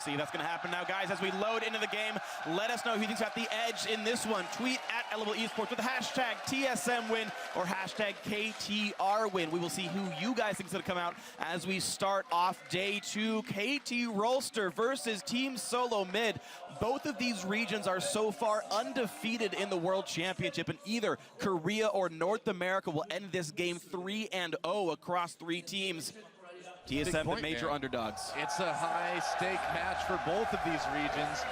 See if that's going to happen now, guys. As we load into the game, let us know who you think's got the edge in this one. Tweet at Elevable Esports with the hashtag TSM win or hashtag KTR win. We will see who you guys think is going to come out as we start off day 2. KT Rolster versus Team Solo Mid. Both of these regions are so far undefeated in the World Championship, and either Korea or North America will end this game 3-0 across 3 teams. TSM, the major underdogs. It's a high-stake match for both of these regions.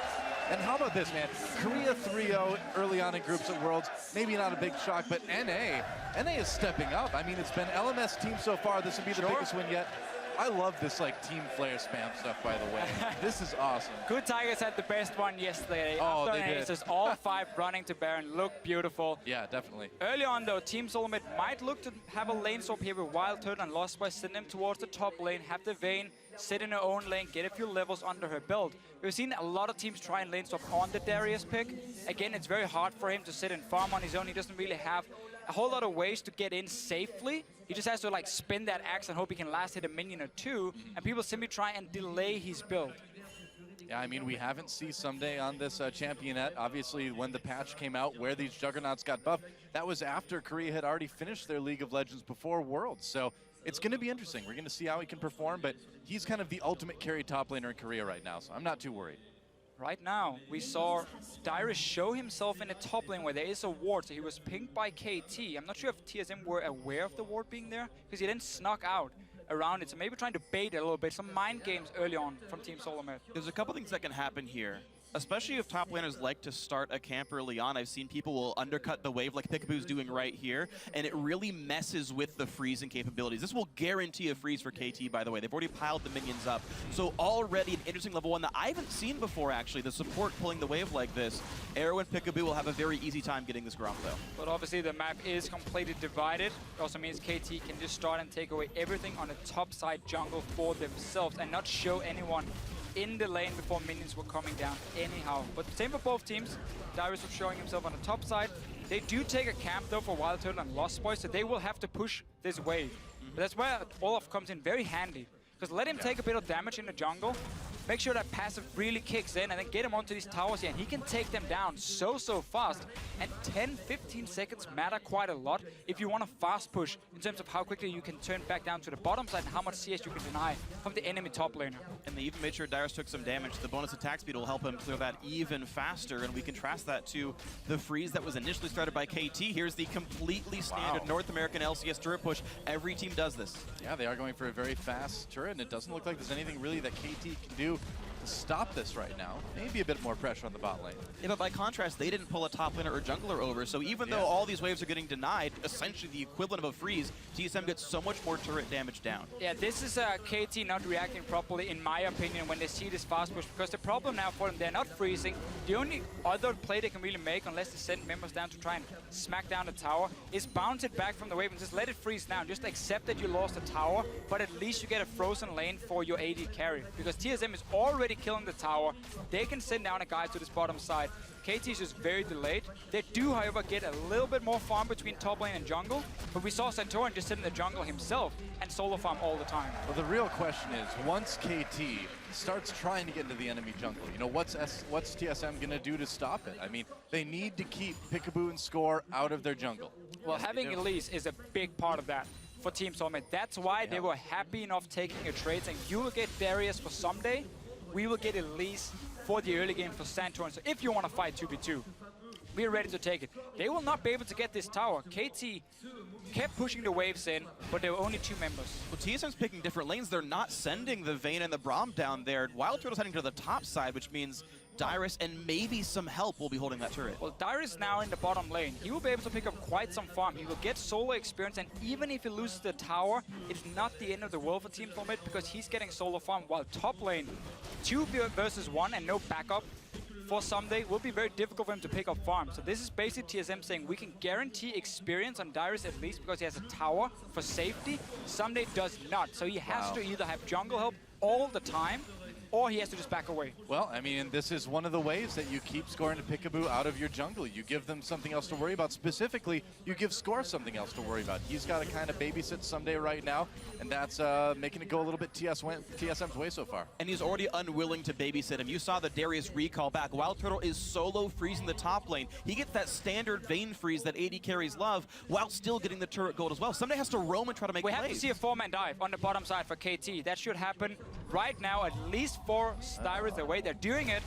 And how about this, man? Korea 3-0 early on in groups at Worlds. Maybe not a big shock, but NA is stepping up. I mean, it's been LMS team so far. This would be the biggest win yet. I love this like team flare spam stuff, by the way. This is awesome. Good Tigers had the best one yesterday. Oh, After they did. Aces, all 5 running to Baron looked beautiful. Yeah, definitely. Early on though, Team Solomid might look to have a lane swap here with Wild Turtle and Lost Boy, send him towards the top lane, have the Vayne sit in her own lane, get a few levels under her belt. We've seen a lot of teams try and lane swap on the Darius pick. Again, it's very hard for him to sit and farm on his own. He doesn't really have a whole lot of ways to get in safely. He just has to like spin that axe and hope he can last hit a minion or 2, and people simply try and delay his build. Yeah, I mean, we haven't seen Someday on this championette. Obviously, when the patch came out where these juggernauts got buffed, that was after Korea had already finished their League of Legends before Worlds. So it's going to be interesting. We're going to see how he can perform, but he's kind of the ultimate carry top laner in Korea right now, so I'm not too worried. Right now, we saw Dyrus show himself in the top lane where there is a ward, so he was pinged by KT. I'm not sure if TSM were aware of the ward being there, because he then snuck out around it, so maybe trying to bait it a little bit. Some mind games early on from Team Solomid. There's a couple things that can happen here, especially if top laners like to start a camp early on. I've seen people will undercut the wave like Peekaboo's doing right here, and it really messes with the freezing capabilities. This will guarantee a freeze for KT, by the way. They've already piled the minions up. So already an interesting level 1 that I haven't seen before, actually, the support pulling the wave like this. Arrow and Peekaboo will have a very easy time getting this Gromp, though. But obviously the map is completely divided. It also means KT can just start and take away everything on the top side jungle for themselves and not show anyone in the lane before minions were coming down anyhow. But same for both teams. Dyrus was showing himself on the top side. They do take a camp though for Wild Turtle and Lost Boy, so they will have to push this wave. But that's where Olaf comes in very handy. Because let him take a bit of damage in the jungle, make sure that passive really kicks in, and then get him onto these towers here, and he can take them down so fast. And 10-15 seconds matter quite a lot if you want to fast push in terms of how quickly you can turn back down to the bottom side and how much CS you can deny from the enemy top laner. And they even made sure Dyrus took some damage. The bonus attack speed will help him clear that even faster, and we contrast that to the freeze that was initially started by KT. Here's the completely standard North American LCS turret push. Every team does this. Yeah, they are going for a very fast turret, and it doesn't look like there's anything really that KT can do to stop this right now. Maybe a bit more pressure on the bot lane. Yeah, but by contrast, they didn't pull a top laner or jungler over, so even though all these waves are getting denied, essentially the equivalent of a freeze, TSM gets so much more turret damage down. Yeah, this is KT not reacting properly, in my opinion, when they see this fast push, because the problem now for them, they're not freezing. The only other play they can really make, unless they send members down to try and smack down the tower, is bounce it back from the wave and just let it freeze down. Just accept that you lost the tower, but at least you get a frozen lane for your AD carry, because TSM is already killing the tower. They can send down a guy to this bottom side. KT is just very delayed. They do, however, get a little bit more farm between top lane and jungle, but we saw Santorin just sit in the jungle himself and solo farm all the time. Well, the real question is, once KT starts trying to get into the enemy jungle, you know, what's TSM going to do to stop it? I mean, they need to keep Peekaboo and Score out of their jungle. Well, having Elise is a big part of that for Team Solomid. That's why they were happy enough taking a trade saying, you will get Darius for Someday, we will get Elise for the early game for Santorin. So if you want to fight 2v2, we're ready to take it. They will not be able to get this tower. KT kept pushing the waves in, but there were only 2 members. Well, TSM's picking different lanes. They're not sending the Vayne and the Braum down there. Wild Turtle's heading to the top side, which means Dyrus and maybe some help will be holding that turret. Well, Dyrus now in the bottom lane. He will be able to pick up quite some farm. He will get solo experience, and even if he loses the tower, it's not the end of the world for Team Solomid because he's getting solo farm, while top lane, 2 versus 1 and no backup for Someday will be very difficult for him to pick up farm. So this is basically TSM saying we can guarantee experience on Dyrus at least because he has a tower for safety. Someday does not. So he has to either have jungle help all the time, or he has to just back away. Well, I mean, this is one of the ways that you keep scoring to Peekaboo out of your jungle. You give them something else to worry about. Specifically, you give Score something else to worry about. He's got to kind of babysit someday right now, and that's making it go a little bit TSM's way so far. And he's already unwilling to babysit him. You saw the Darius recall back. Wild Turtle is solo freezing the top lane. He gets that standard Vayne freeze that AD carries love while still getting the turret gold as well. Somebody has to roam and try to make plays. We have to see a 4-man dive on the bottom side for KT. That should happen right now, at least 4 Dyrus away. They're doing it.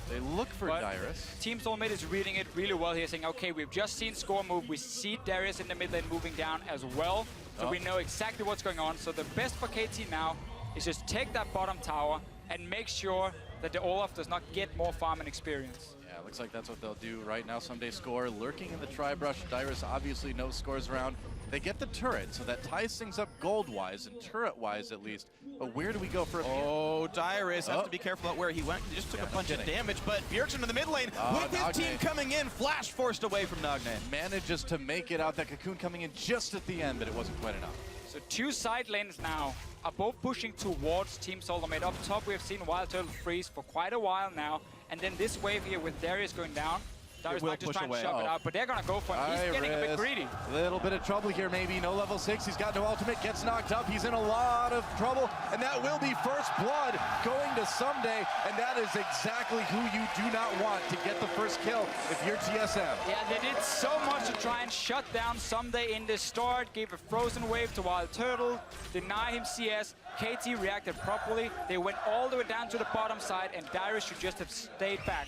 They look for Dyrus. Team Soulmate is reading it really well here, saying, okay, we've just seen Score move. We see Darius in the mid lane moving down as well. So we know exactly what's going on. So the best for KT now is just take that bottom tower and make sure that the Olaf does not get more farm and experience. Yeah, it looks like that's what they'll do right now. Someday Score lurking in the tri-brush. Dyrus obviously no scores around. They get the turret, so that ties things up gold-wise and turret-wise at least. But where do we go from here? Oh, Dyrus has to be careful about where he went. He just took a bunch of damage, but Bjergsen in the mid lane with his team coming in, flash forced away from Nagne. Manages to make it out. That cocoon coming in just at the end, but it wasn't quite enough. So 2 side lanes now are both pushing towards Team Soulmate. Up top, we have seen Wild Turtle freeze for quite a while now. And then this wave here with Darius going down, Darius might just try and shove it out, but they're going to go for him. He's getting a bit greedy. Little bit of trouble here, maybe. No level 6. He's got no ultimate. Gets knocked up. He's in a lot of trouble. And that will be first blood going to Someday. And that is exactly who you do not want to get the first kill if you're TSM. Yeah, they did so much to try and shut down Someday in the start. Gave a frozen wave to Wild Turtle. Deny him CS. KT reacted properly. They went all the way down to the bottom side, and Dyrus should just have stayed back.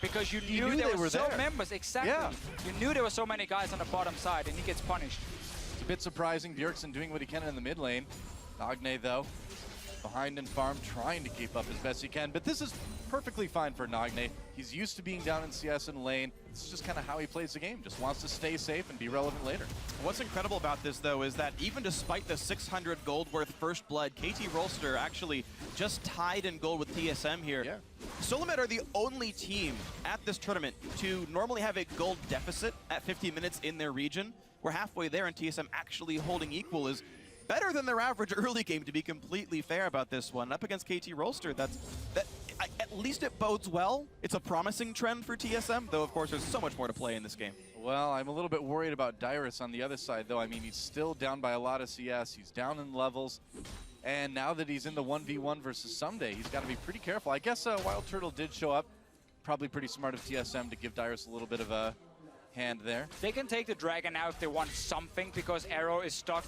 Because you knew there were so members, exactly. Yeah. You knew there were so many guys on the bottom side, and he gets punished. It's a bit surprising. Bjergsen doing what he can in the mid lane. Nagne, though, behind in farm, trying to keep up as best he can. But this is perfectly fine for Nagne. He's used to being down in CS and lane. It's just kind of how he plays the game. Just wants to stay safe and be relevant later. What's incredible about this, though, is that even despite the 600 gold worth first blood, KT Rolster actually just tied in gold with TSM here. Yeah. Soulmate are the only team at this tournament to normally have a gold deficit at 50 minutes in their region. We're halfway there, and TSM actually holding equal is better than their average early game, to be completely fair about this one. Up against KT Rolster, at least it bodes well. It's a promising trend for TSM, though of course there's so much more to play in this game. Well, I'm a little bit worried about Dyrus on the other side, though. I mean, he's still down by a lot of CS. He's down in levels. And now that he's in the 1v1 versus Someday, he's got to be pretty careful. I guess Wild Turtle did show up. Probably pretty smart of TSM to give Dyrus a little bit of a hand there. They can take the dragon now if they want something, because Arrow is stuck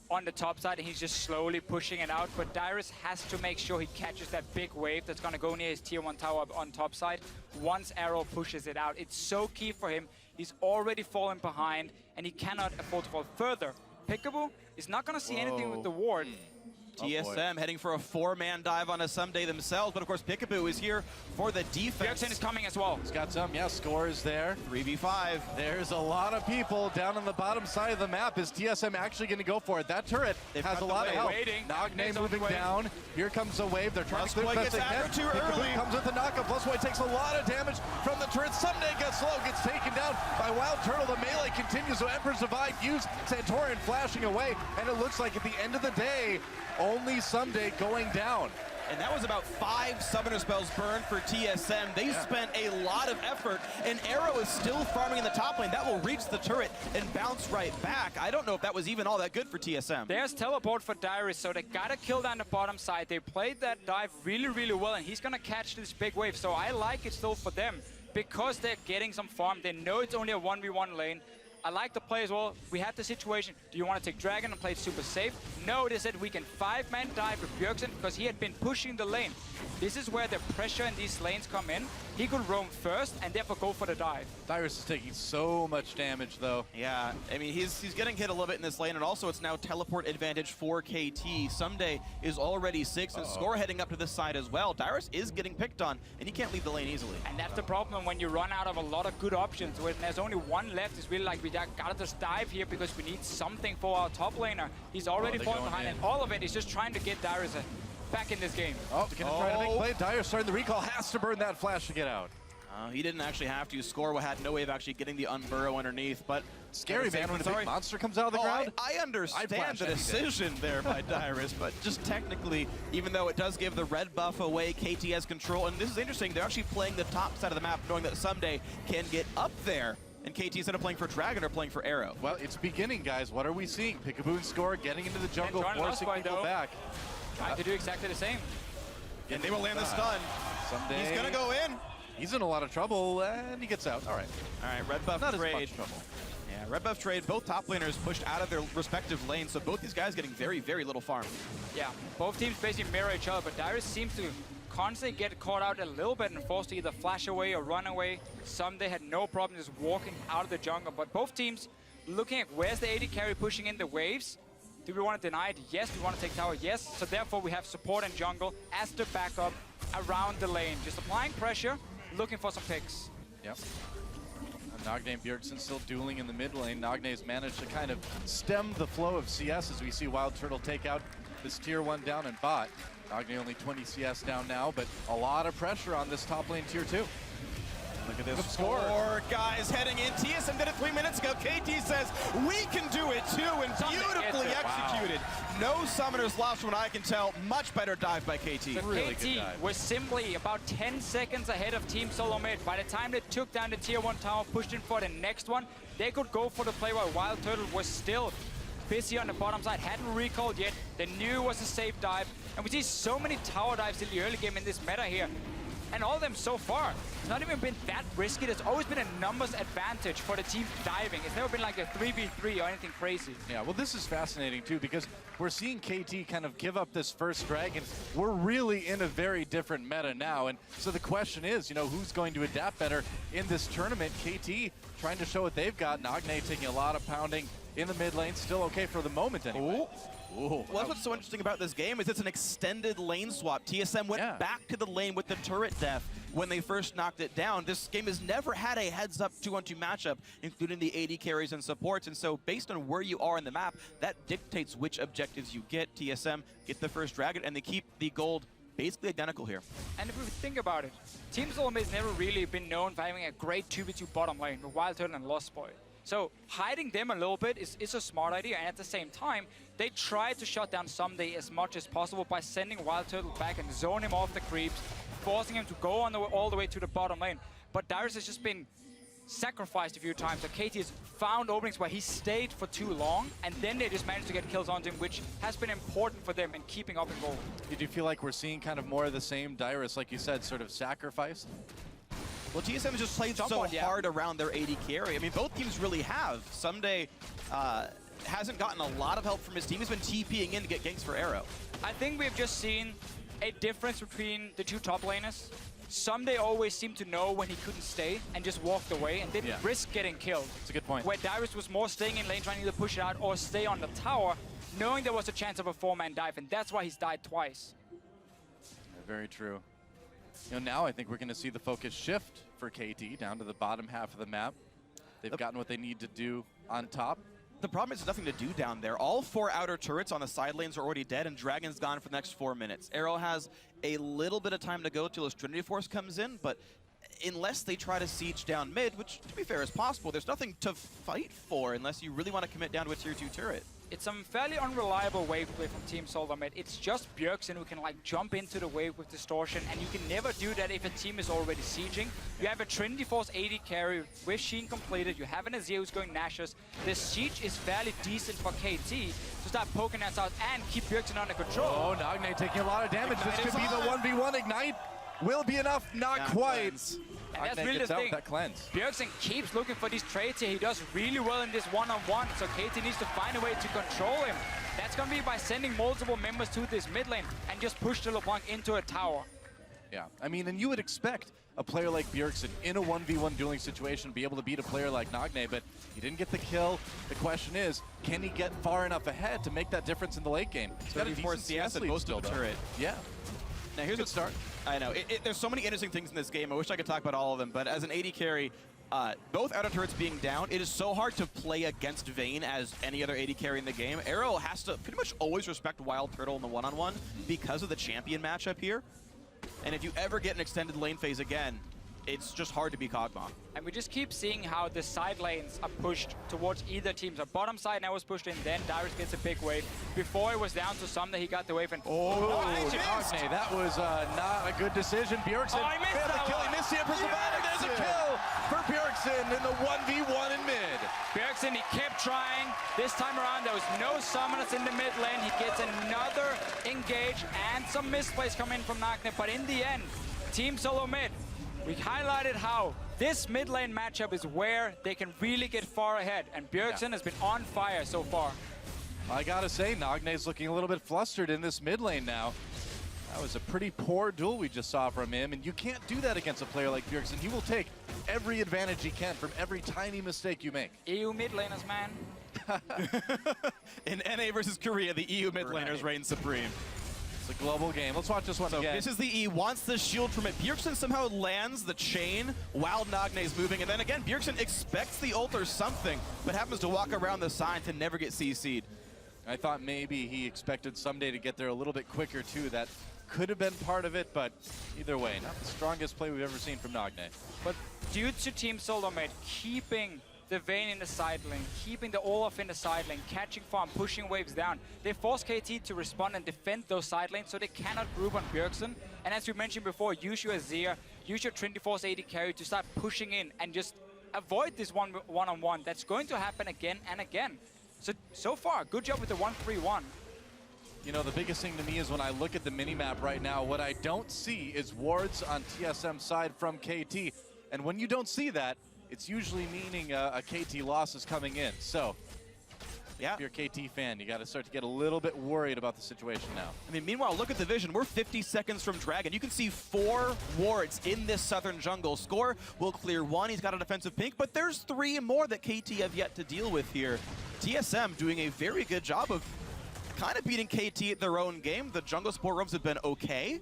on the top side and he's just slowly pushing it out. But Dyrus has to make sure he catches that big wave that's going to go near his tier 1 tower on top side once Arrow pushes it out. It's so key for him. He's already fallen behind and he cannot afford to fall further. Peekaboo is not going to see anything with the ward. TSM heading for a 4-man dive on a Someday themselves, but of course Peekaboo is here for the defense. Bjergsen is coming as well. He's got some, yeah, Score is there. 3v5. There's a lot of people down on the bottom side of the map. Is TSM actually going to go for it? That turret has a lot of help. Nagne moving down. Here comes a wave. They're trying to clear the best they can. Too early. Comes with the knockup. Plusboy takes a lot of damage from the turret. Someday gets slow, gets taken down by Wild Turtle. The melee continues, so Emperor's Divide used. Santorian flashing away, and it looks like at the end of the day, only Someday going down. And that was about 5 summoner spells burned for TSM. They spent a lot of effort, and Arrow is still farming in the top lane. That will reach the turret and bounce right back. I don't know if that was even all that good for TSM. There's teleport for Dyrus, so they gotta kill down the bottom side. They played that dive really, really well, and he's gonna catch this big wave. So I like it still for them because they're getting some farm. They know it's only a 1v1 lane. I like the play as well. We had the situation. Do you want to take Dragon and play it super safe? No, they said we can 5-man dive with Bjergsen because he had been pushing the lane. This is where the pressure in these lanes come in. He could roam first and therefore go for the dive. Dyrus is taking so much damage, though. Yeah, I mean, he's getting hit a little bit in this lane, and also it's now teleport advantage for KT. Someday is already 6, and Score heading up to this side as well. Dyrus is getting picked on, and he can't leave the lane easily. And that's the problem when you run out of a lot of good options. When there's only one left, it's really like we gotta just dive here because we need something for our top laner. He's already fallen behind, and all of it is just trying to get Dyrus back in this game. Oh, gonna try to make play. Dyrus starting the recall, has to burn that flash to get out. He didn't actually have to. Score had no way of actually getting the unburrow underneath, but Scary, man, when a big monster comes out of the ground. I understand the decision there by Dyrus, but just technically, even though it does give the red buff away, KT has control. And this is interesting. They're actually playing the top side of the map, knowing that someday can get up there. And KT, instead of playing for Dragon, are playing for Arrow. Well, it's beginning, guys. What are we seeing? Peekaboo and Score getting into the jungle, forcing people back. Trying to do exactly the same. And they will land the stun. Someday. He's going to go in. He's in a lot of trouble, and he gets out. All right. All right, red buff Not trade. as much trouble. Yeah, red buff trade. Both top laners pushed out of their respective lanes, so both these guys getting very, very little farm. Yeah, both teams basically mirror each other, but Dyrus seems to constantly get caught out a little bit and forced to either flash away or run away. They had no problem just walking out of the jungle, but both teams looking at where's the AD carry pushing in the waves. Do we want to deny it? Yes. Do we want to take tower? Yes. So therefore we have support and jungle as the backup around the lane. Just applying pressure, looking for some picks. Yep. Nagne and Bjergsen still dueling in the mid lane. Nagne's managed to kind of stem the flow of CS as we see Wild Turtle take out this tier 1 down in bot. Nagne only 20 CS down now, but a lot of pressure on this top lane tier 2. Look at this score. Guys heading in. TSM did it 3 minutes ago. KT says, we can do it too, and beautifully executed. Wow. No summoners lost from what I can tell. Much better dive by KT. So really KT was simply about 10 seconds ahead of Team Solo Mid. By the time they took down the tier 1 tower, pushed in for the next one, they could go for the play while Wild Turtle was still busy on the bottom side, hadn't recalled yet. They knew it was a safe dive. And we see so many tower dives in the early game in this meta here. And all of them so far, it's not even been that risky. There's always been a numbers advantage for the team diving. It's never been like a 3v3 or anything crazy. Yeah, well, this is fascinating too, because we're seeing KT kind of give up this first dragon. We're really in a very different meta now. And so the question is, you know, who's going to adapt better in this tournament? KT trying to show what they've got. Nagne taking a lot of pounding in the mid lane. Still okay for the moment anyway. Ooh. Well, that's what's so interesting about this game is it's an extended lane swap. TSM went back to the lane with the turret death when they first knocked it down. This game has never had a heads-up 2-on-2 matchup, including the AD carries and supports. And so based on where you are in the map, that dictates which objectives you get. TSM get the first dragon, and they keep the gold basically identical here. And if we think about it, Team Solo Mid has never really been known for having a great 2v2 bottom lane with Wild Turtle and Lost Boy. So hiding them a little bit is a smart idea, and at the same time, they try to shut down Someday as much as possible by sending Wild Turtle back and zone him off the creeps, forcing him to go on all the way to the bottom lane. But Dyrus has just been sacrificed a few times. So KT has found openings where he stayed for too long, and then they just managed to get kills onto him, which has been important for them in keeping up in gold. Did you feel like we're seeing kind of more of the same Dyrus, like you said, sort of sacrificed? Well, TSM has just played so hard around their AD carry. I mean, both teams really have. Someday hasn't gotten a lot of help from his team. He's been TPing in to get ganks for Arrow. I think we've just seen a difference between the two top laners. Someday always seemed to know when he couldn't stay and just walked away and didn't risk getting killed. That's a good point. Where Dyrus was more staying in lane, trying to either push it out or stay on the tower, knowing there was a chance of a 4-man dive, and that's why he's died twice. Very true. You know, now I think we're going to see the focus shift for KT down to the bottom half of the map. They've gotten what they need to do on top. The problem is there's nothing to do down there. All 4 outer turrets on the side lanes are already dead, and Dragon's gone for the next 4 minutes. Arrow has a little bit of time to go till his Trinity Force comes in, but unless they try to siege down mid, which to be fair is possible, there's nothing to fight for unless you really want to commit down to a tier 2 turret. It's some fairly unreliable wave play from Team Solo Mid. It's just Bjergsen who can like jump into the wave with distortion, and you can never do that if a team is already sieging. You have a Trinity Force AD carry with Sheen completed. You have an Azir who's going Nashus. The siege is fairly decent for KT to start poking us out and keep Bjergsen under control. Oh, Nagne taking a lot of damage. This could be the 1v1 Ignite. Will be enough, not quite. And that's really the thing. Bjergsen keeps looking for these trades here. He does really well in this one-on-one, so KT needs to find a way to control him. That's going to be by sending multiple members to this mid lane and just push the LeBlanc into a tower. Yeah, I mean, and you would expect a player like Bjergsen in a 1v1 dueling situation be able to beat a player like Nagne, but he didn't get the kill. The question is, can he get far enough ahead to make that difference in the late game? He's got a decent CS lead most still, of the turret. Yeah. Now here's a start. I know, there's so many interesting things in this game. I wish I could talk about all of them, but as an AD carry, both outer turrets being down, it is so hard to play against Vayne as any other AD carry in the game. Arrow has to pretty much always respect Wild Turtle in the one-on-one because of the champion matchup here. And if you ever get an extended lane phase again, it's just hard to be Kog'Maw. And we just keep seeing how the side lanes are pushed towards either team. So bottom side now was pushed in, then Darius gets a big wave. Before it was down to Sumner, he got the wave and... Nagne, that was not a good decision. Bjergsen failed to kill. He missed the Empress Savannah. There's a kill for Bjergsen in the 1v1 in mid. Bjergsen, he kept trying. This time around, there was no summoners in the mid lane. He gets another engage and some misplays come in from Nagne. But in the end, Team Solo mid, we highlighted how this mid lane matchup is where they can really get far ahead. And Bjergsen has been on fire so far. I gotta say, Nagne's looking a little bit flustered in this mid lane now. That was a pretty poor duel we just saw from him, and you can't do that against a player like Bjergsen. He will take every advantage he can from every tiny mistake you make. EU mid laners, man. In NA versus Korea, the EU mid laners reign supreme. It's a global game. Let's watch this one again. This is the E, wants the shield from it. Bjergsen somehow lands the chain while Nagne's moving, and then again, Bjergsen expects the ult or something, but happens to walk around the side to never get CC'd. I thought maybe he expected someday to get there a little bit quicker too. That could have been part of it, but either way, not the strongest play we've ever seen from Nagne. But due to Team Solo mid keeping the Vayne in the side lane, keeping the Olaf in the side lane, catching farm, pushing waves down, they force KT to respond and defend those side lanes so they cannot group on Bjergsen. And as we mentioned before, use your Azir, use your Trinity Force AD carry to start pushing in and just avoid this one-on-one. That's going to happen again and again. So far, good job with the 1-3-1. You know, the biggest thing to me is when I look at the minimap right now, what I don't see is wards on TSM side from KT. And when you don't see that, it's usually meaning a KT loss is coming in. So, yeah, if you're a KT fan, you got to start to get a little bit worried about the situation now. I mean, meanwhile, look at the vision. We're 50 seconds from Dragon. You can see 4 wards in this southern jungle. Score will clear 1. He's got a defensive pink, but there's 3 more that KT have yet to deal with here. TSM doing a very good job of kind of beating KT at their own game. The jungle support rooms have been okay,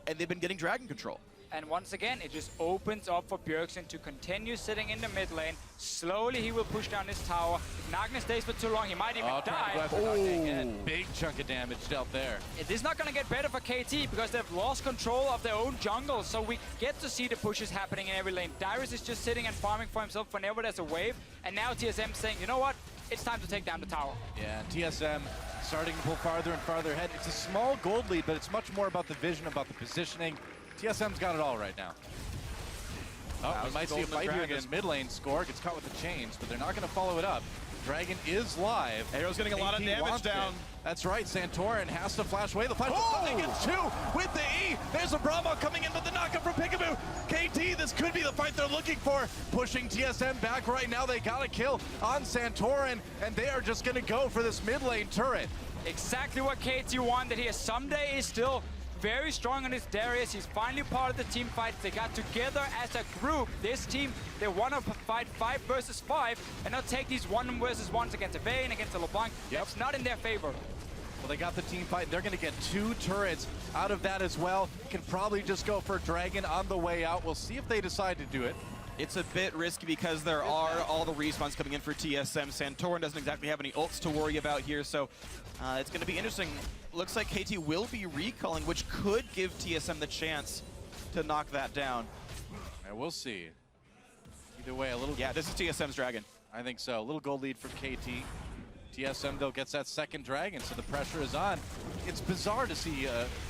and they've been getting Dragon control. And once again, it just opens up for Bjergsen to continue sitting in the mid lane. Slowly, he will push down this tower. If Nagne stays for too long, he might even die. Big chunk of damage dealt there. It is not going to get better for KT because they've lost control of their own jungle. So we get to see the pushes happening in every lane. Darius is just sitting and farming for himself whenever there's a wave. And now TSM saying, you know what? It's time to take down the tower. Yeah, TSM starting to pull farther and farther ahead. It's a small gold lead, but it's much more about the vision, about the positioning. TSM's got it all right now. Oh, we might see a fight here in this mid lane. Score gets caught with the chains, but they're not going to follow it up. Dragon is live. Arrow's getting a lot of damage down. That's right, Santorin has to flash away. The flash gets 2 with the E. There's a Brahma coming in, but the knockup from Peekaboo. KT, this could be the fight they're looking for. Pushing TSM back right now. They got a kill on Santorin, and they are just going to go for this mid lane turret. Exactly what KT wanted here. Someday is still very strong on his Darius. He's finally part of the team fight. They got together as a group. This team, they want to fight 5 versus 5 and not take these 1 versus 1s against a Vayne, against a LeBlanc. That's not in their favor. Well, they got the team fight. They're going to get 2 turrets out of that as well. Can probably just go for Dragon on the way out. We'll see if they decide to do it. It's a bit risky because there are all the respawns coming in for TSM. Santorin doesn't exactly have any ults to worry about here, so it's going to be interesting. Looks like KT will be recalling, which could give TSM the chance to knock that down. And we'll see. Either way, a little... Yeah, this is TSM's Dragon. I think so. A little gold lead from KT. TSM, though, gets that second Dragon, so the pressure is on. It's bizarre to see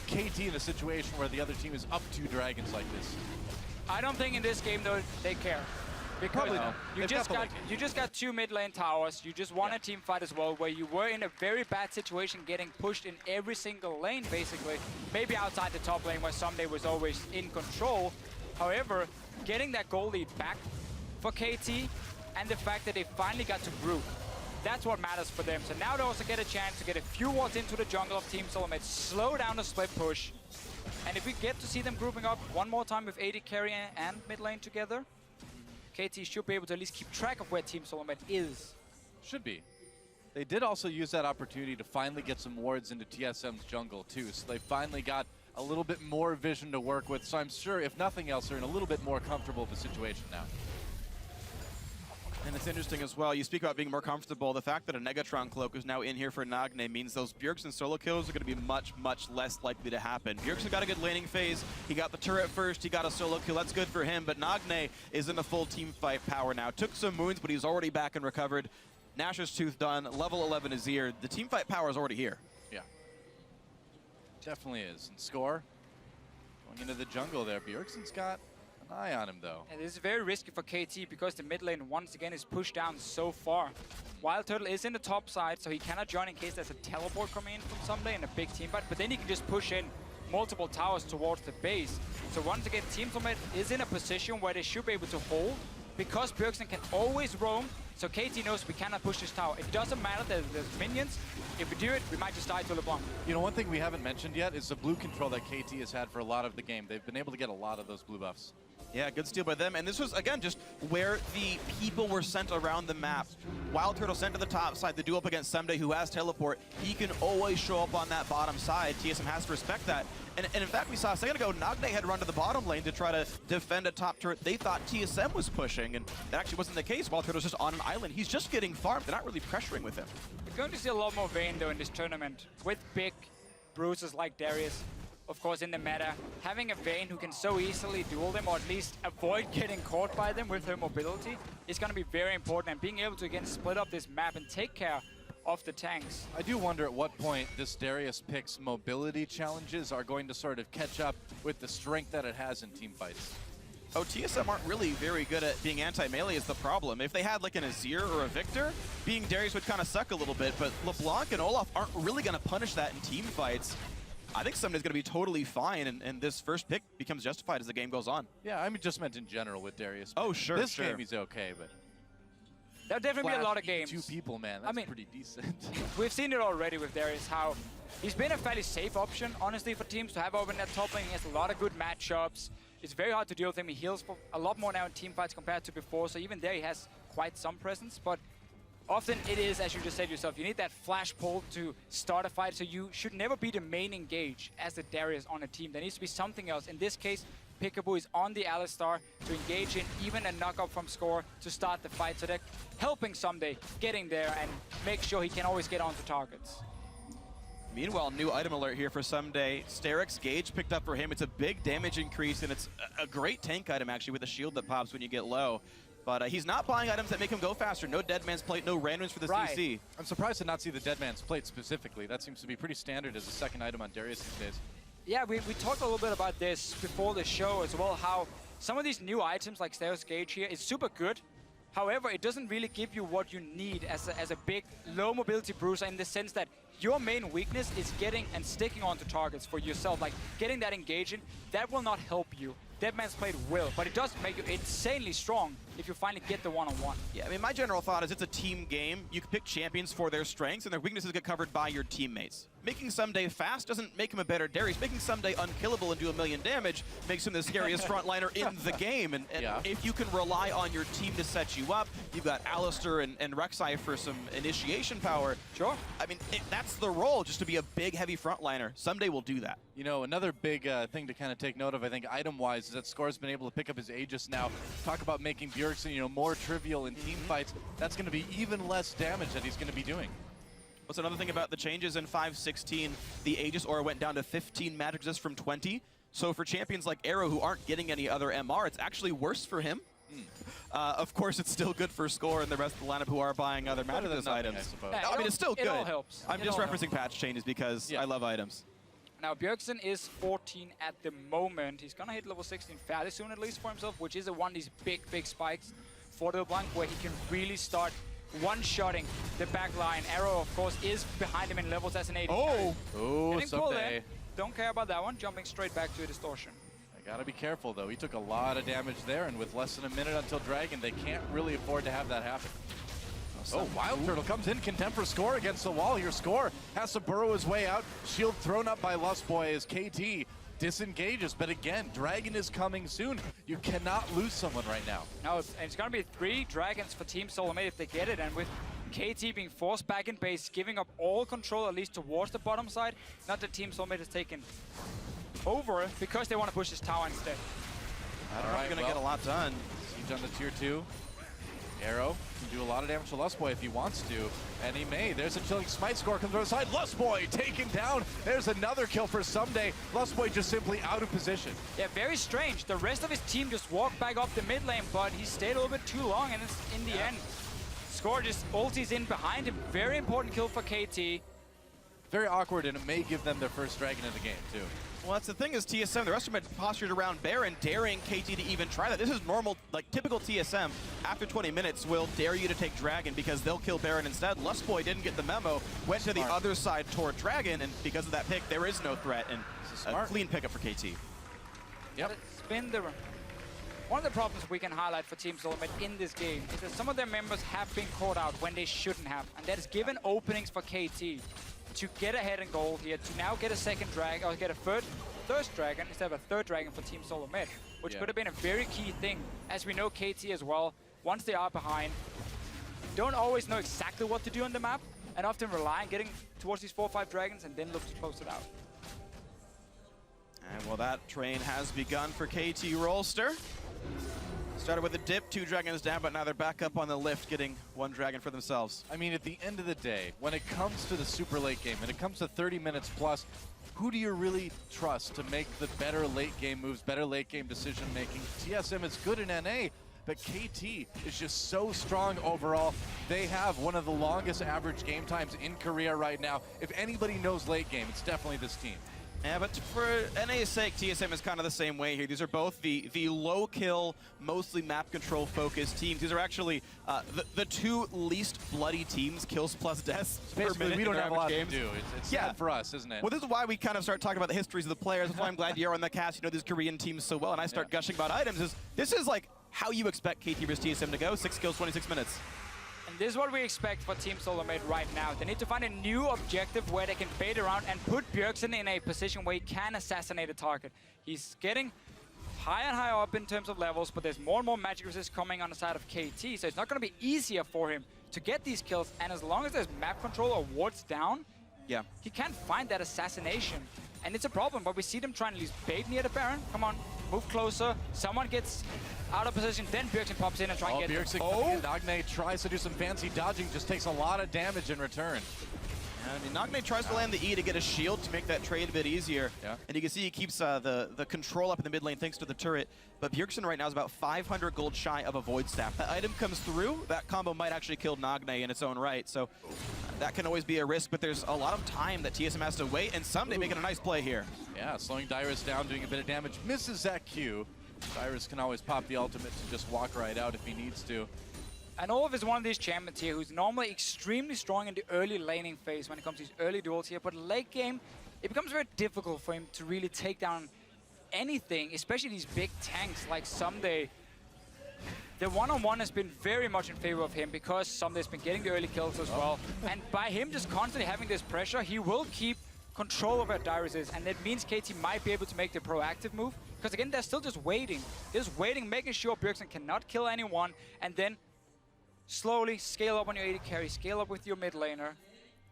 KT in a situation where the other team is up 2 Dragons like this. I don't think in this game, though, they care. Because you just got 2 mid lane towers. You just won a team fight as well, where you were in a very bad situation, getting pushed in every single lane, basically. Maybe outside the top lane, where Someday was always in control. However, getting that goal lead back for KT, and the fact that they finally got to group, that's what matters for them. So now they also get a chance to get a few wards into the jungle of Team Solo mid, slow down the split push. And if we get to see them grouping up one more time with AD carry and mid lane together, KT should be able to at least keep track of where Team Solo mid is. Should be. They did also use that opportunity to finally get some wards into TSM's jungle too, so they finally got a little bit more vision to work with, so I'm sure if nothing else they're in a little bit more comfortable of a situation now. And it's interesting as well, you speak about being more comfortable. The fact that a Negatron cloak is now in here for Nagne means those Bjergsen solo kills are going to be much, much less likely to happen. Bjergsen got a good laning phase. He got the turret first. He got a solo kill. That's good for him. But Nagne is in a full team fight power now. Took some wounds, but he's already back and recovered. Nashor's Tooth done. Level 11 is here. The team fight power is already here. Yeah. Definitely is. And score. Going into the jungle there. Bjergsen's got an eye on him, though. And this is very risky for KT because the mid lane, once again, is pushed down so far. Wild Turtle is in the top side, so he cannot join in case there's a teleport coming in from Someday in a big team fight. But then he can just push in multiple towers towards the base. So once again, Team Soulmate is in a position where they should be able to hold because Bjergsen can always roam. So KT knows we cannot push this tower. It doesn't matter that there's minions. If we do it, we might just die to LeBlanc. You know, one thing we haven't mentioned yet is the blue control that KT has had for a lot of the game. They've been able to get a lot of those blue buffs. Yeah, good steal by them. And this was, again, just where the people were sent around the map. Wild Turtle sent to the top side. The duel up against Someday, who has teleport. He can always show up on that bottom side. TSM has to respect that. And in fact, we saw a second ago, Nagne had run to the bottom lane to try to defend a top turret. They thought TSM was pushing, and that actually wasn't the case. Wild Turtle's just on an island. He's just getting farmed. They're not really pressuring with him. We're going to see a lot more Vayne, though, in this tournament. With big bruisers like Darius, of course, in the meta, having a Vayne who can so easily duel them, or at least avoid getting caught by them with her mobility, is going to be very important. And being able to, again, split up this map and take care of the tanks. I do wonder at what point this Darius pick's mobility challenges are going to sort of catch up with the strength that it has in team fights. Oh, TSM aren't really very good at being anti-melee is the problem. If they had like an Azir or a Victor, being Darius would kind of suck a little bit, but LeBlanc and Olaf aren't really going to punish that in team fights. I think Somebody's going to be totally fine, and this first pick becomes justified as the game goes on. Yeah, I mean, just meant in general with Darius. Oh, sure, This sure. game he's okay, but... There'll definitely be a lot of games. 2 people, man. That's pretty decent. We've seen it already with Darius, how he's been a fairly safe option, honestly, for teams to have over in that top lane. He has a lot of good matchups. It's very hard to deal with him. He heals for a lot more now in team fights compared to before, so even there he has quite some presence. But often it is, as you just said yourself, you need that flash pull to start a fight, so you should never be the main engage as a Darius on a team. There needs to be something else. In this case, Peekaboo is on the Alistar to engage in even a knockup from score to start the fight. So they're helping Someday getting there and make sure he can always get onto targets. Meanwhile, new item alert here for Someday. Sterix Gauge picked up for him. It's a big damage increase, and it's a great tank item, actually, with a shield that pops when you get low. But he's not buying items that make him go faster. No Dead Man's Plate, no randoms for the CC. I'm surprised to not see the Dead Man's Plate specifically. That seems to be pretty standard as a second item on Darius these days. Yeah, we talked a little bit about this before the show as well, how some of these new items like Sterix Gauge here is super good. However, it doesn't really give you what you need as a big, low mobility bruiser, in the sense that your main weakness is getting and sticking onto targets for yourself. Like, getting that engaging, that will not help you. Dead Man's Plate will, but it does make you insanely strong if you finally get the one-on-one. Yeah, I mean, my general thought is it's a team game. You can pick champions for their strengths, and their weaknesses get covered by your teammates. Making Someday fast doesn't make him a better Darius. Making Someday unkillable and do 1 million damage makes him the scariest frontliner in the game. And yeah. If you can rely on your team to set you up, you've got Alistar and Rek'Sai for some initiation power. Sure. I mean, that's the role, just to be a big, heavy frontliner. Someday will do that. You know, another big thing to kind of take note of, I think, item-wise, is that Score's been able to pick up his Aegis now. Talk about making Bjergsen, you know, more trivial in team fights. That's going to be even less damage that he's going to be doing. What's another thing about the changes in 5.16? The Aegis aura went down to 15 magic resist from 20. So for champions like Arrow, who aren't getting any other MR, it's actually worse for him. Of course, it's still good for Score and the rest of the lineup who are buying other magic resist items. I suppose. Yeah, I mean, it's still good. It all helps. I'm just referencing patch changes because I love items. Now, Bjergsen is 14 at the moment. He's gonna hit level 16 fairly soon, at least for himself, which is one of these big spikes for the LeBlanc, where he can really start one-shotting the back line. Arrow, of course, is behind him in levels as an AD. Oh, Getting pulled Someday. in. Don't care about that one. Jumping straight back to a distortion. I gotta be careful, though. He took a lot of damage there, and with less than a minute until Dragon, they can't really afford to have that happen. Oh, Wild Turtle comes in, contempt for Score against the wall. Your Score has to burrow his way out. Shield thrown up by Lust Boy as KT disengages. But again, Dragon is coming soon. You cannot lose someone right now. Now, it's going to be 3 dragons for Team Soulmate if they get it. And with KT being forced back in base, giving up all control, at least towards the bottom side, not that Team Soulmate has taken over because they want to push this tower instead. I don't know if you're going to get a lot done. Siege on the tier 2. Arrow can do a lot of damage to Lustboy if he wants to, and he may. There's a chilling smite score, comes from the side. Lustboy taken down. There's another kill for Someday. Lustboy just simply out of position. Yeah, very strange. The rest of his team just walked back up the mid lane, but he stayed a little bit too long, and it's in the end. Score just ultis in behind him. Very important kill for KT. Very awkward, and it may give them their first dragon in the game, too. Well, that's the thing is TSM, the rest of them had postured around Baron, daring KT to even try that. This is normal, like typical TSM. After 20 minutes, will dare you to take Dragon because they'll kill Baron instead. Lustboy didn't get the memo, went to the other side toward Dragon, and because of that pick, there is no threat, and a clean pickup for KT. Yep. It's been the... One of the problems we can highlight for Team Solomid in this game is that some of their members have been caught out when they shouldn't have, and that has given openings for KT to get ahead in gold here, to now get a second dragon, or get a first dragon instead of a third dragon for Team Solo Mid, which could have been a very key thing. As we know, KT as well, once they are behind, don't always know exactly what to do on the map, and often rely on getting towards these 4 or 5 dragons and then look to close it out. And well, that train has begun for KT Rollster. Started with a dip, 2 dragons down, but now they're back up on the lift, getting 1 dragon for themselves. I mean, at the end of the day, when it comes to the super late game, and it comes to 30 minutes plus, who do you really trust to make the better late game moves, better late game decision making? TSM is good in NA, but KT is just so strong overall. They have one of the longest average game times in Korea right now. If anybody knows late game, it's definitely this team. Yeah, but for NA's sake, TSM is kind of the same way here. These are both the low kill, mostly map control focused teams. These are actually the 2 least bloody teams, kills plus deaths per minute. We don't have a lot games. to do. It's sad for us, isn't it? Well, this is why we kind of start talking about the histories of the players. That's why I'm glad you're on the cast. You know these Korean teams so well, and I start gushing about items. This is like how you expect KT vs TSM to go. 6 kills, 26 minutes. And this is what we expect for Team Solomid right now. They need to find a new objective where they can bait around and put Bjergsen in a position where he can assassinate a target. He's getting higher and higher up in terms of levels, but there's more and more magic resist coming on the side of KT, so it's not going to be easier for him to get these kills. And as long as there's map control or wards down, he can't find that assassination. And it's a problem, but we see them trying to at least bait near the Baron. Come on, move closer. Someone gets out of position, then Bjergsen pops in and tries to get Bjergsen Nagne tries to do some fancy dodging, just takes a lot of damage in return. I mean, Nagne tries to land the E to get a shield to make that trade a bit easier. And you can see he keeps the control up in the mid lane thanks to the turret. But Bjergsen right now is about 500 gold shy of a Void Staff. That item comes through, that combo might actually kill Nagne in its own right. So that can always be a risk, but there's a lot of time that TSM has to wait, and Someday making a nice play here. Yeah, slowing Dyrus down, doing a bit of damage. Misses that Q. Dyrus can always pop the ultimate to just walk right out if he needs to. And Olaf is one of these champions here who's normally extremely strong in the early laning phase when it comes to these early duels here, but late game, it becomes very difficult for him to really take down anything, especially these big tanks like Someday. The one-on-one has been very much in favor of him because Someday's been getting the early kills as well. And by him just constantly having this pressure, he will keep control of where Dyrus is, and that means KT might be able to make the proactive move. Because again, they're still just waiting. They're just waiting, making sure Bjergsen cannot kill anyone, and then slowly scale up on your AD carry, scale up with your mid laner.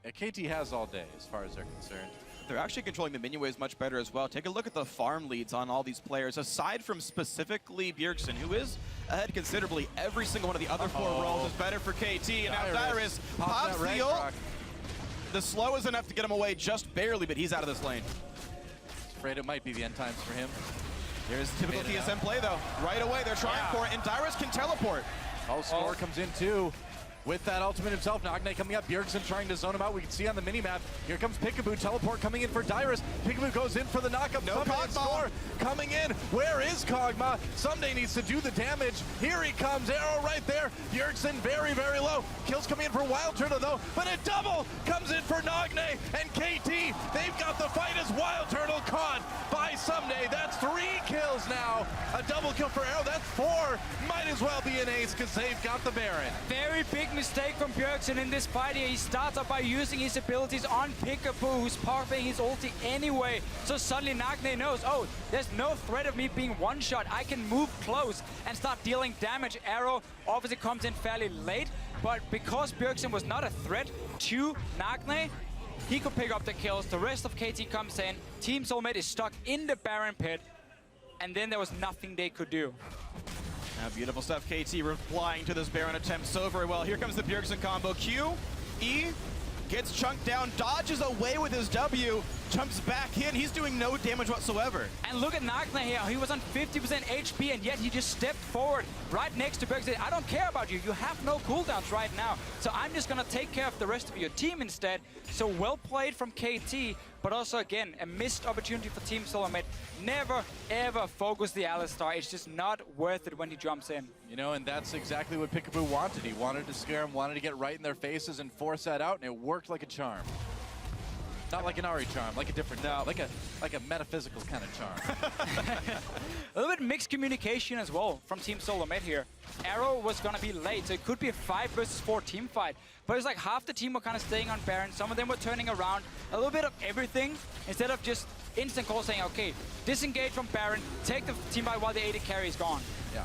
Yeah, KT has all day as far as they're concerned. They're actually controlling the minion waves much better as well. Take a look at the farm leads on all these players. Aside from specifically Bjergsen, who is ahead considerably, every single one of the other 4 roles is better for KT. And now Dyrus pops the ult. The slow is enough to get him away just barely, but he's out of this lane. Afraid it might be the end times for him. Here's the typical TSM play, though. Right away, they're trying for it, and Dyrus can teleport. Score comes in too. With that ultimate himself, Nagne coming up, Bjergsen trying to zone him out. We can see on the mini-map. Here comes Peekaboo, teleport coming in for Dyrus. Peekaboo goes in for the knockup. No Kog'Maw coming in. Where is Kog'Maw? Someday needs to do the damage. Here he comes, arrow right there. Bjergsen very, very low. Kills coming in for Wild Turtle though, but a double comes in for Nagne and KT. They've got the fight as Wild Turtle caught by Someday. That's 3 kills now. A double kill for Arrow, that's 4. Might as well be an ace because they've got the Baron. Very big mistake from Bjergsen in this fight here. He starts up by using his abilities on Peekaboo, who's popping his ulti anyway. So suddenly Nagne knows, oh, there's no threat of me being one-shot. I can move close and start dealing damage. Arrow obviously comes in fairly late, but because Bjergsen was not a threat to Nagne, he could pick up the kills. The rest of KT comes in. Team Soulmate is stuck in the Baron pit, and then there was nothing they could do. Now, beautiful stuff. KT replying to this Baron attempt so very well. Here comes the Bjergsen combo. Q, E, gets chunked down, dodges away with his W, jumps back in. He's doing no damage whatsoever. And look at Nagne here. He was on 50% HP, and yet he just stepped forward right next to Bjergsen. I don't care about you. You have no cooldowns right now. So I'm just going to take care of the rest of your team instead. So well played from KT, but also, again, a missed opportunity for Team Solomid. Never, ever focus the Alistar. It's just not worth it when he jumps in. You know, and that's exactly what Peekaboo wanted. He wanted to scare him, wanted to get right in their faces and force that out, and it worked like a charm. Not like an Ari charm, like a different, like a metaphysical kind of charm. A little bit mixed communication as well from Team Solomid here. Arrow was going to be late, so it could be a 5 versus 4 team fight. But it's like half the team were kind of staying on Baron. Some of them were turning around. A little bit of everything instead of just instant call saying, okay, disengage from Baron, take the team fight while the AD carry is gone. Yeah.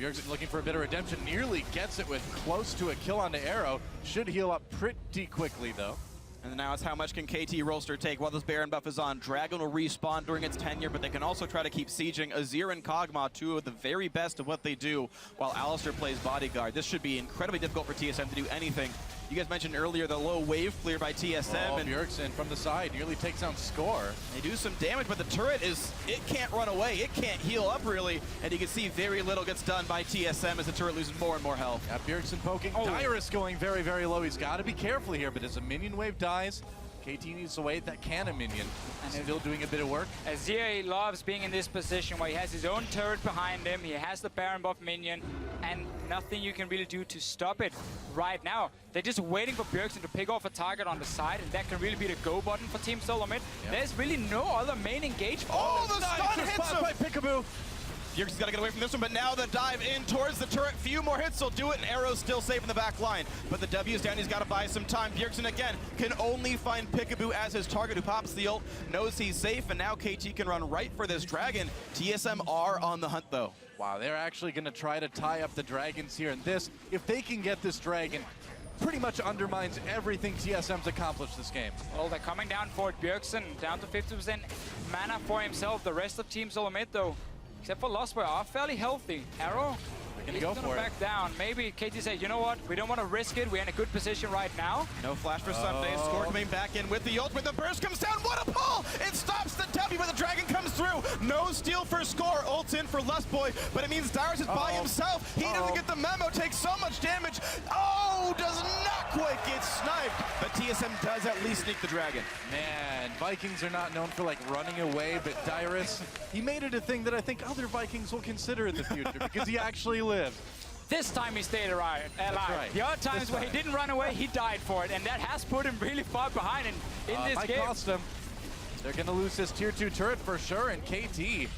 Bjergsen looking for a bit of redemption, nearly gets it with close to a kill onto Arrow. Should heal up pretty quickly, though. And now it's how much can KT Rolster take while this Baron buff is on. Dragon will respawn during its tenure, but they can also try to keep sieging. Azir and Kog'Maw, two of the very best of what they do, while Alistar plays bodyguard. This should be incredibly difficult for TSM to do anything. You guys mentioned earlier the low wave clear by TSM. Oh, and Bjergsen from the side nearly takes down Score. They do some damage, but the turret it can't run away. It can't heal up really. And you can see very little gets done by TSM as the turret loses more and more health. Yeah, Bjergsen poking. Oh. Dyrus going very, very low. He's got to be careful here, but as a minion wave dies, KT needs to wait that cannon minion. And still doing a bit of work. Azir, he loves being in this position where he has his own turret behind him, he has the Baron buff minion, and nothing you can really do to stop it right now. They're just waiting for Bjergsen to pick off a target on the side, and that can really be the go button for Team Solomid. Yep. There's really no other main engagement. Oh, the stun hits him! By Peekaboo. Bjergsen's got to get away from this one, but now the dive in towards the turret. Few more hits will do it, and Arrow's still safe in the back line. But the W's down, he's got to buy some time. Bjergsen, again, can only find Peekaboo as his target, who pops the ult, knows he's safe, and now KT can run right for this Dragon. TSM are on the hunt, though. Wow, they're actually going to try to tie up the Dragons here. And this, if they can get this Dragon, pretty much undermines everything TSM's accomplished this game. Well, they're coming down for it. Bjergsen down to 50% mana for himself. The rest of Team Solomid, though, except for Lost Boy, are fairly healthy. Arrow, He's gonna go for back down. Maybe KT said, you know what? We don't want to risk it. We're in a good position right now. No flash for Sunday. Score coming back in with the ult, but the burst comes down. What a pull! It stops the W, but the Dragon comes through. No steal for Score. Ult's in for Lustboy, but it means Dyrus is by himself. He doesn't get the memo, takes so much damage. Oh, does not quite get sniped, but TSM does at least sneak the Dragon. Man, Vikings are not known for like running away, but Dyrus, he made it a thing that I think other Vikings will consider in the future because he actually lived. This time he stayed alive. Right. The other times where he didn't run away, he died for it, and that has put him really far behind in this might game. cost them. They're going to lose this tier 2 turret for sure, and KT, even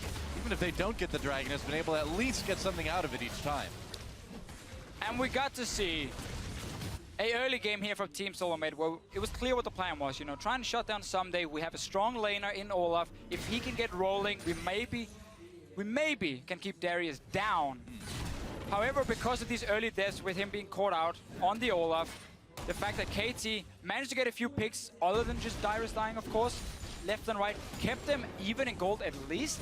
if they don't get the Dragon, has been able to at least get something out of it each time. And we got to see a early game here from Team Solomid where it was clear what the plan was, you know, trying to shut down Someday. We have a strong laner in Olaf. If he can get rolling, we maybe can keep Darius down. However, because of these early deaths with him being caught out on the Olaf, the fact that KT managed to get a few picks, other than just Dyrus dying, of course, left and right, kept them even in gold at least.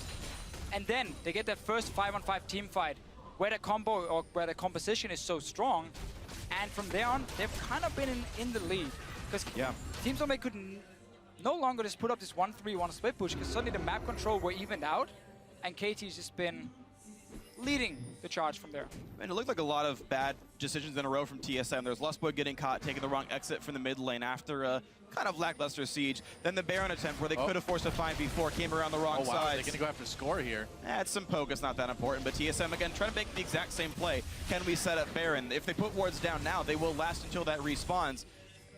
And then they get their first 5-on-5 team fight where the combo or where the composition is so strong. And from there on, they've kind of been in the lead. Because Team Solomid could no longer just put up this 1-3-1 split push because suddenly the map control were evened out. And KT's just been leading the charge from there. And it looked like a lot of bad decisions in a row from TSM. There's Lustboy getting caught, taking the wrong exit from the mid lane after a kind of lackluster siege. Then the Baron attempt where they could have forced a find before, came around the wrong side. They're going to go after Score here. It's some poke, it's not that important, but TSM again trying to make the exact same play. Can we set up Baron? If they put wards down now, they will last until that respawns.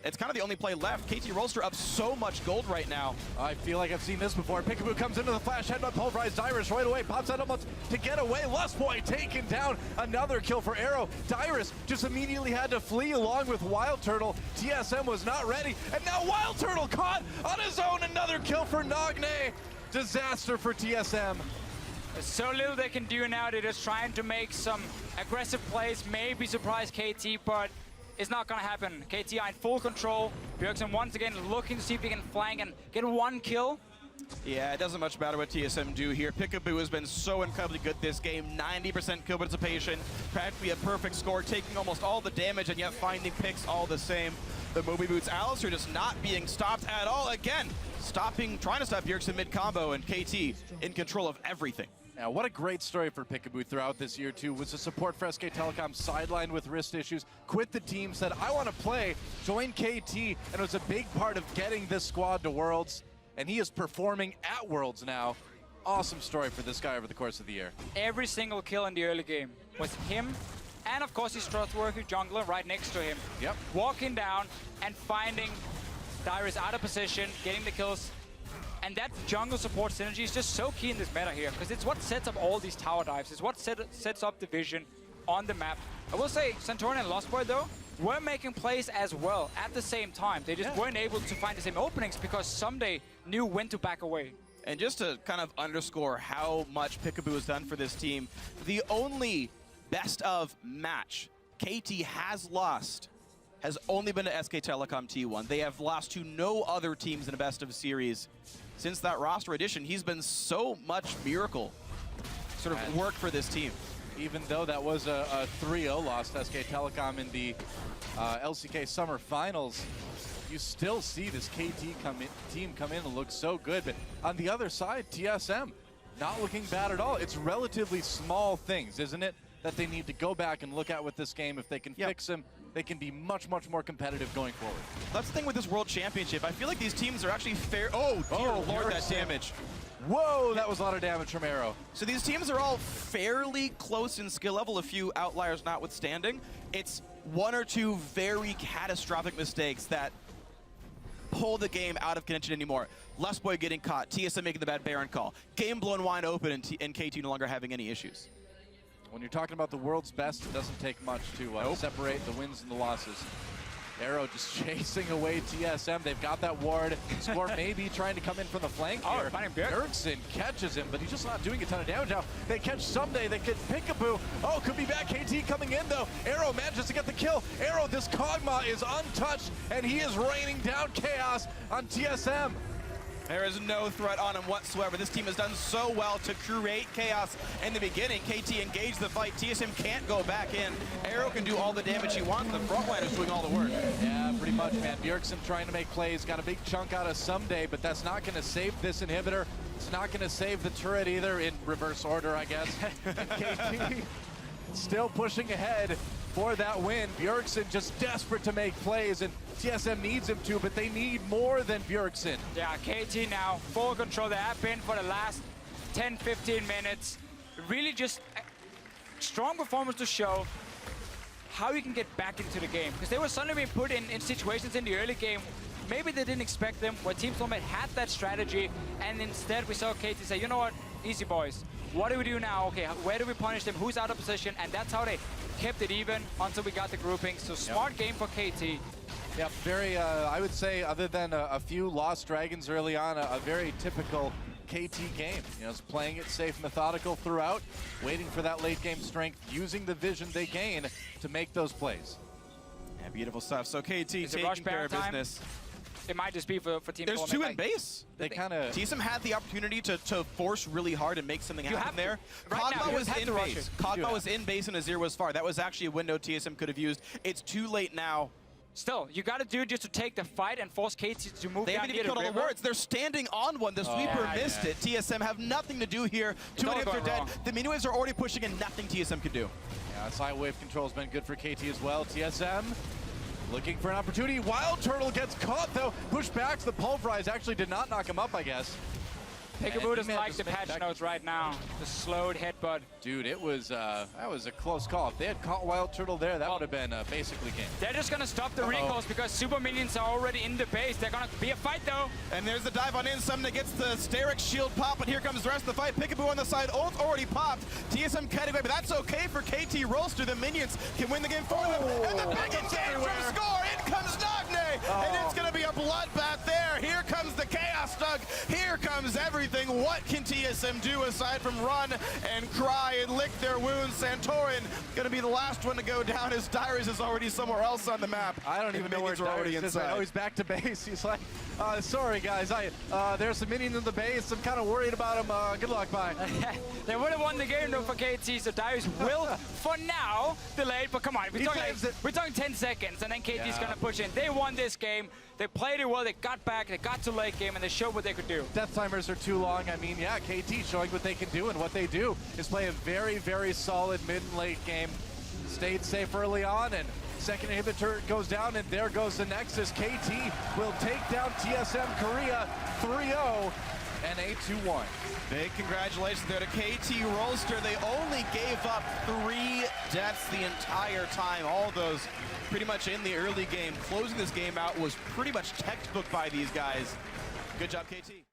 It's kind of the only play left. KT Rolster up so much gold right now. I feel like I've seen this before. Peekaboo comes into the flash, headbutt pulverized Dyrus right away, pops out almost to get away. Lustboy taken down. Another kill for Arrow. Dyrus just immediately had to flee along with Wild Turtle. TSM was not ready, and now Wild Turtle caught on his own. Another kill for Nagne. Disaster for TSM. There's so little they can do now. They're just trying to make some aggressive plays, maybe surprise KT, but it's not going to happen. KT are in full control. Bjergsen once again looking to see if he can flank and get one kill. Yeah, it doesn't much matter what TSM do here. Peekaboo has been so incredibly good this game. 90% kill participation, practically a perfect score, taking almost all the damage and yet finding picks all the same. The Moby Boots Alistair just not being stopped at all. Again, trying to stop Bjergsen mid-combo, and KT in control of everything. Now, what a great story for Peekaboo throughout this year, too, was the support for SK Telecom, sidelined with wrist issues, quit the team, said, I want to play, join KT, and was a big part of getting this squad to Worlds, and he is performing at Worlds now. Awesome story for this guy over the course of the year. Every single kill in the early game was him, and of course his trustworthy jungler right next to him. Yep. Walking down and finding Dyrus out of position, getting the kills. And that jungle support synergy is just so key in this meta here, because it's what sets up all these tower dives. It's what sets up the vision on the map. I will say, Santorin and Lost Boy, though, were making plays as well at the same time. They just weren't able to find the same openings because Someday knew when to back away. And just to kind of underscore how much Peekaboo has done for this team, the only best of match KT has lost has only been to SK Telecom T1. They have lost to no other teams in a best of series. Since that roster addition, he's been so much miracle sort of work for this team. Even though that was a 3-0 loss to SK Telecom in the LCK Summer Finals, you still see this KT team come in and look so good. But on the other side, TSM, not looking bad at all. It's relatively small things, isn't it, that they need to go back and look at with this game. If they can fix them, they can be much, much more competitive going forward. That's the thing with this World Championship. I feel like these teams are actually fair. Oh, dear Lord, that damage. Whoa, that was a lot of damage from Arrow. So these teams are all fairly close in skill level, a few outliers notwithstanding. It's one or two very catastrophic mistakes that pull the game out of contention anymore. Lost Boy getting caught, TSM making the bad Baron call, game blown wide open, and KT no longer having any issues. When you're talking about the world's best, it doesn't take much to separate the wins and the losses. Arrow just chasing away TSM. They've got that ward. Score maybe trying to come in from the flank here. Bjergsen catches him, but he's just not doing a ton of damage now. They catch Someday. They get Peekaboo. Oh, could be back. KT coming in, though. Arrow manages to get the kill. Arrow, this Kog'Maw is untouched, and he is raining down chaos on TSM. There is no threat on him whatsoever. This team has done so well to create chaos in the beginning. KT engaged the fight. TSM can't go back in. Arrow can do all the damage he wants. The frontliner's doing all the work. Yeah, pretty much, man. Bjergsen trying to make plays. Got a big chunk out of Someday, but that's not going to save this inhibitor. It's not going to save the turret either, in reverse order, I guess. KT still pushing ahead for that win. Bjergsen just desperate to make plays, and TSM needs him to, but they need more than Bjergsen. Yeah, KT now, full control. They have been for the last 10-15 minutes. Really just a strong performance to show how you can get back into the game. Because they were suddenly being put in situations in the early game, maybe they didn't expect them, where Team Stormlight had that strategy, and instead we saw KT say, you know what, easy boys. What do we do now? Okay, where do we punish them? Who's out of position? And that's how they kept it even until we got the grouping. So smart game for KT. Yeah, very, I would say, other than a few lost dragons early on, a very typical KT game. You know, it's playing it safe, methodical throughout, waiting for that late game strength, using the vision they gain to make those plays. Yeah, beautiful stuff. So KT Is it taking rush care of time? business. It might just be for Team There's Stormlight. two in base. They kind of... TSM had the opportunity to force really hard and make something happen there. Right now, Kog'Maw you was have in to rush base. it. Kog'Maw was in base and Azir was far. That was actually a window TSM could have used. It's too late now. Still, you got to do just to take the fight and force KT to move They down haven't here even to killed all the river. wards. They're standing on one. The sweeper missed it. TSM have nothing to do here. Two all inhibs are going dead. wrong. The mini waves are already pushing and nothing TSM can do. Yeah, side wave control has been good for KT as well. TSM looking for an opportunity. Wild Turtle gets caught, though. Push back. The pulverize actually did not knock him up, I guess. Peekaboo doesn't like the patch notes right now. The slowed headbutt. Dude, it was that was a close call. If they had caught Wild Turtle there, that would have been basically game. They're just going to stop the recalls because super minions are already in the base. They're going to be a fight, though. And there's the dive on in. Someone gets the Sterix shield pop, but here comes the rest of the fight. Peekaboo on the side. Ult's already popped. TSM cutting away, but that's okay for KT Roaster. The minions can win the game for them. And the big tantrum score. In comes Nagne. And it's going to be a bloodbath there. Here comes the Chaos Dug. Here here comes everything. What can TSM do aside from run and cry and lick their wounds? Santorin gonna be the last one to go down as Dyrus is already somewhere else on the map. I don't even know where already Dyrus is. inside. Oh, he's back to base. He's like, sorry guys, there's some minions in the base. I'm kind of worried about him. Good luck, bye. They would have won the game though for KT, so Dyrus will, for now, delay it. But come on, we're talking 10 seconds, and then KT's gonna push in. They won this game. They played it well. They got back. They got to late game, and they showed what they could do. Death timers are too long. I mean, yeah, KT showing what they can do, and what they do is play a very, very solid mid and late game. Stayed safe early on, and second inhibitor goes down, and there goes the Nexus. KT will take down TSM Korea 3-0 and a 2-1. Big congratulations there to KT Rolster. They only gave up 3 deaths the entire time. All those pretty much in the early game. Closing this game out was pretty much textbook by these guys. Good job, KT.